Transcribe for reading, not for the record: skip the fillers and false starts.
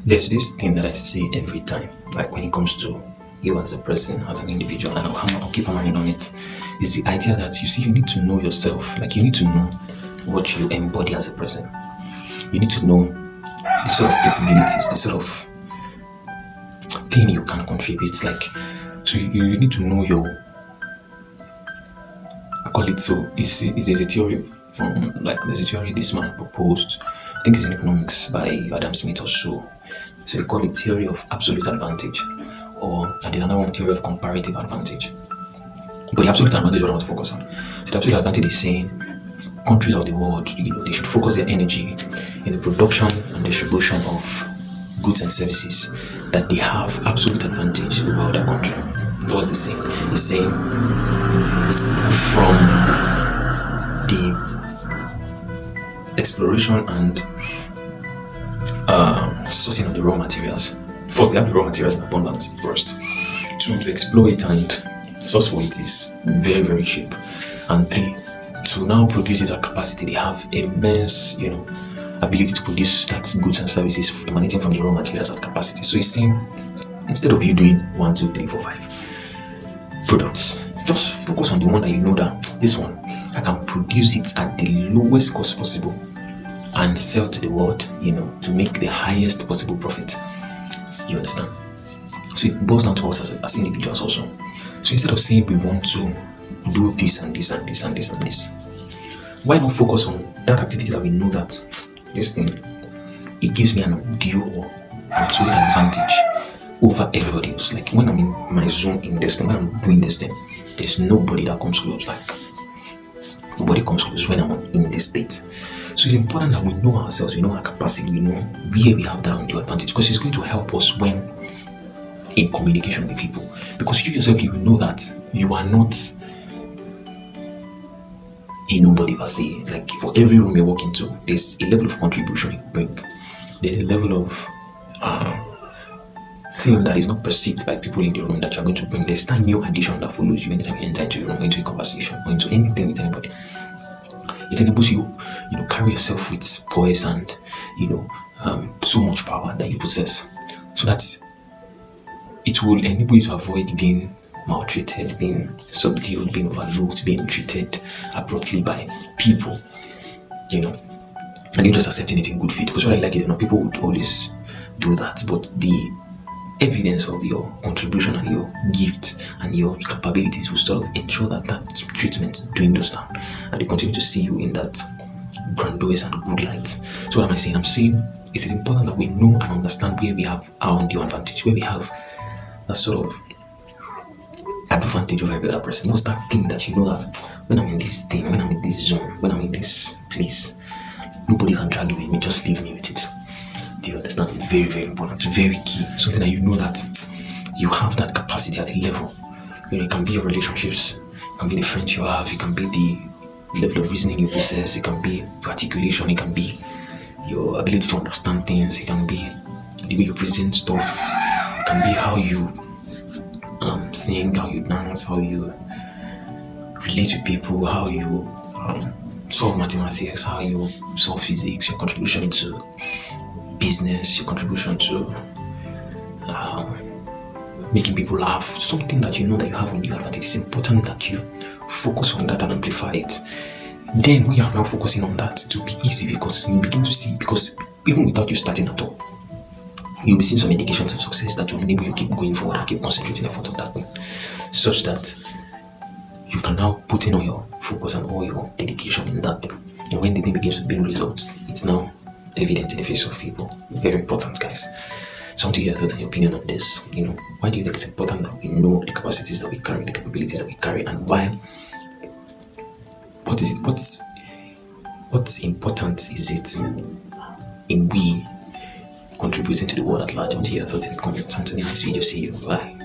There's this thing that I say every time, like when it comes to you as a person, as an individual, and I'll keep hammering on it, is the idea that you see, you need to know yourself. Like, you need to know what you embody as a person. You need to know the sort of capabilities, the sort of thing you can contribute. Like, so you need to know your, I call it so. There's a theory from, like, there's a theory this man proposed. I think it's in economics by Adam Smith or so. So they call it theory of absolute advantage, or and there's another one, theory of comparative advantage. But the absolute advantage is what I want to focus on. So the absolute advantage is saying countries of the world, they should focus their energy in the production and distribution of goods and services that they have absolute advantage over other country. So what's the saying? It's saying from the exploration and sourcing of the raw materials. First, they have the raw materials in abundance first. Two, to exploit and source for it is very, very cheap. And three, to now produce it at capacity, they have immense, ability to produce that goods and services emanating from the raw materials at capacity. So it's saying, instead of you doing 1, 2, 3, 4, 5 products, just focus on the one that you know that this one, I can produce it at the lowest cost possible and sell to the world, to make the highest possible profit. You understand? So it boils down to us as individuals also. So instead of saying we want to do this and this and this and this and this, why not focus on that activity that we know that this thing, it gives me an undue or absolute advantage over everybody else. Like, when I'm in my zone in this thing, when I'm doing this thing, there's nobody that comes close. Like, nobody comes close when I'm in this state. So it's important that we know ourselves, we know our capacity, we know where we have that undue advantage, because it's going to help us when in communication with people. Because you yourself, you know that you are not a nobody per se. Like, for every room you walk into, there's a level of contribution you bring. There's a level of thing that is not perceived by people in the room that you're going to bring. There's that new addition that follows you anytime you enter into a room, into a conversation, or into anything with anybody. It enables you, carry yourself with poise and, so much power that you possess, so that it will enable you to avoid being maltreated, being subdued, being overlooked, being treated abruptly by people, and you just accepting it in good faith. Because what I like is, people would always do that, but the evidence of your contribution and your gift and your capabilities will sort of ensure that treatment dwindles down, and they continue to see you in that grandiose and good light. So what am I saying? I'm saying it's important that we know and understand where we have our undue advantage, where we have that sort of advantage over every other person. What's that thing that you know that when I'm in this thing, when I'm in this zone, when I'm in this place, nobody can drag me with me, just leave me with it. Do you understand? Very, very important, very key. Something that you know that you have that capacity at a level. It can be your relationships, it can be the friends you have, it can be the level of reasoning you possess, it can be your articulation, it can be your ability to understand things, it can be the way you present stuff, it can be how you sing, how you dance, how you relate with people, how you solve mathematics, how you solve physics, your contribution to business, your contribution to making people laugh, something that you know that you have on your advantage. It's important that you focus on that and amplify it. Then when you are now focusing on that, it will be easy, because you begin to see, because even without you starting at all, you'll be seeing some indications of success that will enable you to keep going forward and keep concentrating effort on that thing, such that you can now put in all your focus and all your dedication in that thing. And when the thing begins to bring results, it's now evident in the face of people. Very important, guys. So I want to hear your thoughts and your opinion on this. Why do you think it's important that we know the capacities that we carry, the capabilities that we carry, and why? What is it? What's important is it in we contributing to the world at large? I want to hear your thoughts in the comments. Until the next video, see you. Bye.